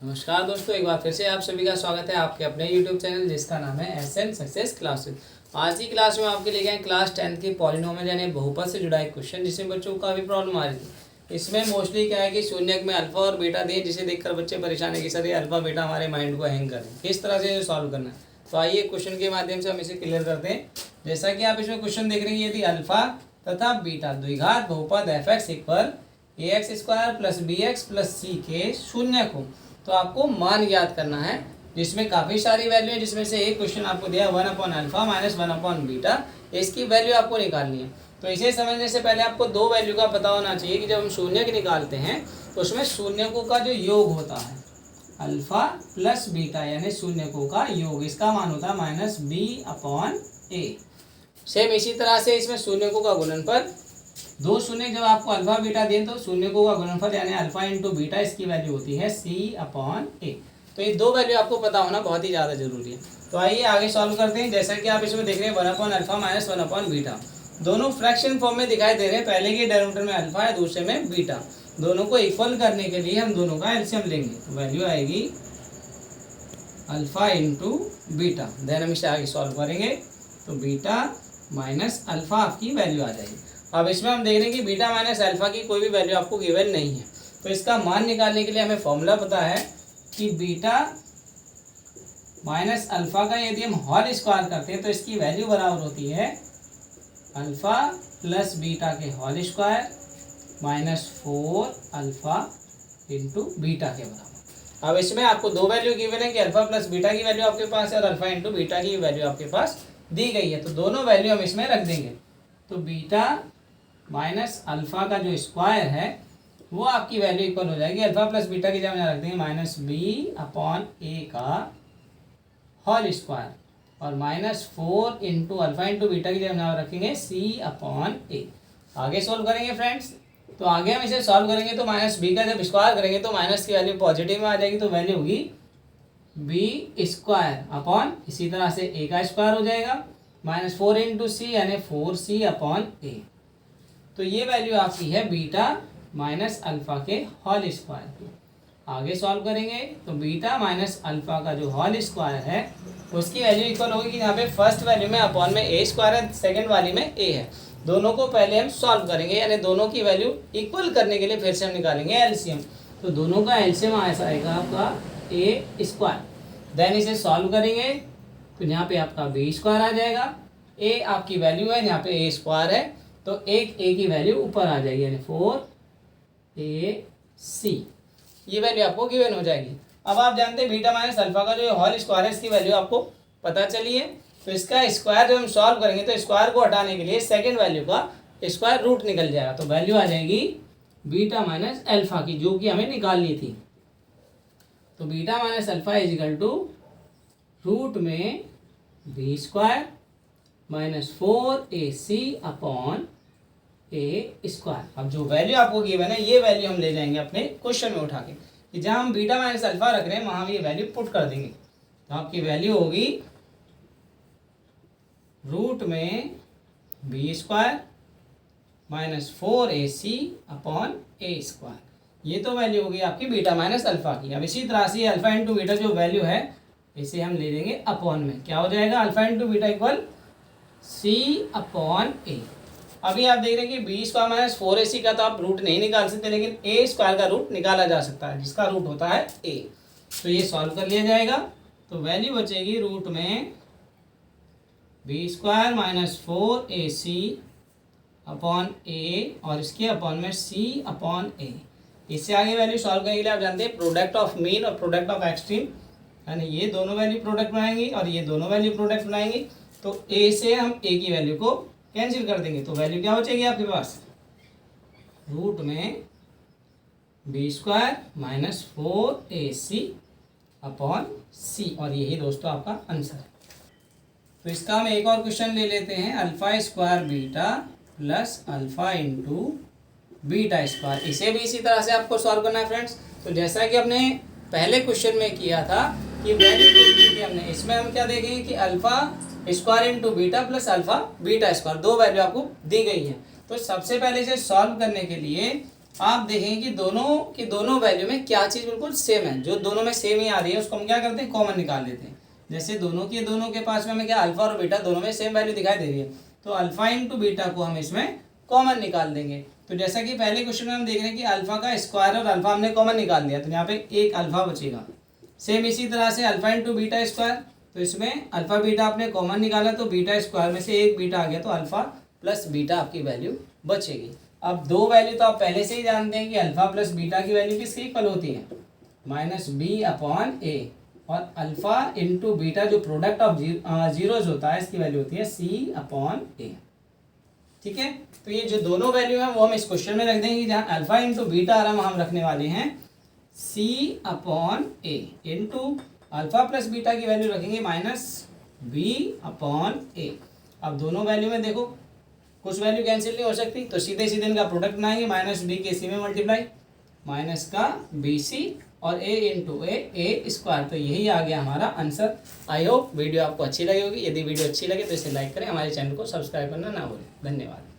नमस्कार दोस्तों, एक बार फिर से आप सभी का स्वागत है आपके अपने YouTube चैनल जिसका नाम है एसएन सक्सेस क्लासेस। आज की क्लास में आपके लिए गए क्लास 10 की पॉलिनोमियल यानी बहुपद से जुड़ा एक क्वेश्चन जिसमें बच्चों को काफ़ी प्रॉब्लम आ रही थी। इसमें मोस्टली क्या है कि शून्यक में अल्फा और बीटा दिए, जिसे देखकर बच्चे परेशान है कि सर ये अल्फा बीटा हमारे माइंड को हैंग करें, किस तरह से सॉल्व करना है। तो आइए क्वेश्चन के माध्यम से हम इसे क्लियर करते हैं। जैसा कि आप इसमें क्वेश्चन देख रहे हैं, यदि अल्फा तथा बीटा द्विघात बहुपद F X equal A X square plus B X plus C के शून्यक हो तो आपको मान ज्ञात करना है, जिसमें काफ़ी सारी वैल्यू है, जिसमें से एक क्वेश्चन आपको दिया 1/अल्फा माइनस 1/बीटा। इसकी वैल्यू आपको निकालनी है। तो इसे समझने से पहले आपको दो वैल्यू का पता होना चाहिए कि जब हम शून्य की निकालते हैं तो उसमें शून्यकों का जो योग होता है अल्फा प्लस बीटा यानी शून्यकों का योग, इसका मान होता है माइनस b/a। सेम इसी तरह से इसमें शून्यकों का गुणनफल, दो शून्य जब आपको अल्फा बीटा दें तो शून्यकों का गुणनफल यानी अल्फा इंटू बीटा, इसकी वैल्यू होती है c/a। तो ये दो वैल्यू आपको पता होना बहुत ही ज़्यादा जरूरी है। तो आइए आगे सॉल्व करते हैं। जैसा कि आप इसमें देख रहे हैं 1/अल्फा माइनस 1/बीटा, दोनों फ्रैक्शन फॉर्म में दिखाई दे रहे हैं। पहले के डेरिवेटिव में अल्फा है, दूसरे में बीटा। दोनों को इक्वल करने के लिए हम दोनों का एलसीएम लेंगे, तो वैल्यू आएगी अल्फा इंटू बीटा। देन हम इसे आगे सॉल्व करेंगे तो बीटा माइनस अल्फा आपकी वैल्यू आ जाएगी। अब इसमें हम देख रहे हैं कि बीटा माइनस अल्फा की कोई भी वैल्यू आपको गिवन नहीं है, तो इसका मान निकालने के लिए हमें फॉर्मूला पता है कि बीटा माइनस अल्फा का यदि हम होल स्क्वायर करते हैं तो इसकी वैल्यू बराबर होती है अल्फा प्लस बीटा के whole square minus 4 into beta के बराबर। अब इसमें आपको दो वैल्यू गिवन है कि अल्फा प्लस बीटा की वैल्यू आपके पास है और अल्फा इंटू बीटा की वैल्यू आपके पास दी गई है, तो दोनों वैल्यू हम इसमें रख देंगे। तो बीटा माइनस अल्फा का जो स्क्वायर है वो आपकी वैल्यू इक्वल हो जाएगी अल्फा प्लस बीटा की जगह रख देंगे माइनस b/a का होल स्क्वायर और minus 4 into alpha into beta की जगह रखेंगे c/a। आगे सोल्व करेंगे फ्रेंड्स। तो आगे हम इसे सॉल्व करेंगे तो माइनस b का जब स्क्वायर करेंगे तो माइनस की वैल्यू पॉजिटिव में आ जाएगी, तो वैल्यू होगी b स्क्वायर अपॉन इसी तरह से a का स्क्वायर हो जाएगा माइनस 4 इंटू सी यानी 4c/a। तो ये वैल्यू आपकी है बीटा माइनस अल्फा के होल स्क्वायर की। आगे सॉल्व करेंगे तो बीटा माइनस अल्फा का जो होल स्क्वायर है उसकी वैल्यू इक्वल होगी कि यहाँ पे फर्स्ट वैल्यू में अपॉन में a स्क्वायर है, सेकंड वाली में a है। दोनों को पहले हम सॉल्व करेंगे यानी दोनों की वैल्यू इक्वल करने के लिए फिर से हम निकालेंगे एलसीएम। तो दोनों का एलसीएम ऐसा आएगा आपका a स्क्वायर। देन इसे सॉल्व करेंगे तो यहाँ पे आपका b स्क्वायर आ जाएगा। a आपकी वैल्यू है, यहाँ पे a स्क्वायर है तो एक a की वैल्यू ऊपर आ जाएगी यानी 4ac, ये वैल्यू आपको गिवन हो जाएगी। अब आप जानते हैं बीटा माइनस अल्फा का जो होल स्क्वायर है इसकी वैल्यू आपको पता चली है। तो इसका स्क्वायर जब हम सॉल्व करेंगे तो स्क्वायर को हटाने के लिए सेकंड वैल्यू का स्क्वायर रूट निकल जाएगा, तो वैल्यू आ जाएगी बीटा माइनस अल्फा की जो कि हमें निकालनी थी। तो beta minus alpha is equal to root में B square minus 4ac upon a square. अब जो वैल्यू आपको गिवन है ये वैल्यू हम ले जाएंगे अपने क्वेश्चन में उठा के, कि जहाँ हम बीटा माइनस अल्फा रख रहे हैं वहाँ हम ये वैल्यू पुट कर देंगे। तो आपकी वैल्यू होगी रूट में B square minus 4ac upon a square. ये तो वैल्यू होगी आपकी बीटा माइनस अल्फा की। अब इसी तरह से अल्फा इंटू बीटा जो वैल्यू है इसे हम ले लेंगे अपॉन में, क्या हो जाएगा alpha into beta equal c/a। अभी आप देख रहे हैं कि बी स्क्वायर माइनस 4ac का तो आप रूट नहीं निकाल सकते, लेकिन a स्क्वायर का रूट निकाला जा सकता है जिसका रूट होता है a। तो ये सॉल्व कर लिया जाएगा तो वैल्यू बचेगी रूट में B square minus 4ac upon a और इसके अपॉन में c/a। इससे आगे वैल्यू सॉल्व करने के लिए आप जानते हैं प्रोडक्ट ऑफ मीन और प्रोडक्ट ऑफ एक्सट्रीम, यानी ये दोनों वैल्यू प्रोडक्ट बनाएंगे और ये दोनों वैल्यू प्रोडक्ट बनाएंगे। तो a से हम a की वैल्यू को कैंसिल कर देंगे तो वैल्यू क्या बचेगी आपके पास रूट में B square minus 4ac upon c, और यही दोस्तों आपका आंसर है। तो इसका हम एक और क्वेश्चन ले लेते हैं, alpha square beta plus alpha into beta square. इसे भी इसी तरह से आपको सॉल्व करना है फ्रेंड्स। तो जैसा कि हमने पहले क्वेश्चन में किया था कि वैल्यू दी थी हमने, इसमें हम क्या देखेंगे कि alpha square into beta plus alpha beta square, दो वैल्यू आपको दी गई है। तो सबसे पहले इसे सॉल्व करने के लिए आप देखेंगे कि दोनों की दोनों वैल्यू में क्या चीज़ बिल्कुल सेम है, जो दोनों में सेम ही आ रही है उसको हम क्या करते हैं, कॉमन निकाल लेते हैं। जैसे दोनों के पास में हमें क्या अल्फा और बीटा दोनों में सेम वैल्यू दिखाई दे रही है, तो अल्फा इंटू बीटा को हम इसमें कॉमन निकाल देंगे। तो जैसा कि पहले क्वेश्चन में हम देख रहे हैं कि अल्फा का स्क्वायर और अल्फा हमने कॉमन निकाल दिया, तो यहाँ पे एक अल्फा बचेगा। सेम इसी तरह से अल्फा इंटू बीटा स्क्वायर, तो इसमें अल्फा बीटा आपने कॉमन निकाला तो बीटा स्क्वायर में से एक बीटा आ गया, तो अल्फा प्लस बीटा आपकी वैल्यू बचेगी। अब दो वैल्यू तो आप पहले से ही जानते हैं कि अल्फा प्लस बीटा की वैल्यू किसके इक्वल होती है, माइनस बी अपॉन ए, और अल्फा इंटू बीटा जो प्रोडक्ट ऑफ जीरोज होता है इसकी वैल्यू होती है सी अपॉन ए। ठीक है, तो ये जो दोनों वैल्यू है वो हम इस क्वेश्चन में रख देंगे, जहाँ अल्फा इंटू बीटा आराम हम रखने वाले हैं सी अपॉन ए, इंटू अल्फा प्लस बीटा की वैल्यू रखेंगे माइनस बी अपॉन ए। अब दोनों वैल्यू में देखो कुछ वैल्यू कैंसिल नहीं हो सकती, तो सीधे सीधे इनका प्रोडक्ट बनाएंगे, माइनस बी के सी में मल्टीप्लाई, माइनस का बी सी और ए इंटू ए स्क्वायर। तो यही आ गया हमारा आंसर। आई होप वीडियो आपको अच्छी लगी होगी। यदि वीडियो अच्छी लगे तो इसे लाइक करें, हमारे चैनल को सब्सक्राइब करना ना भूलें। धन्यवाद।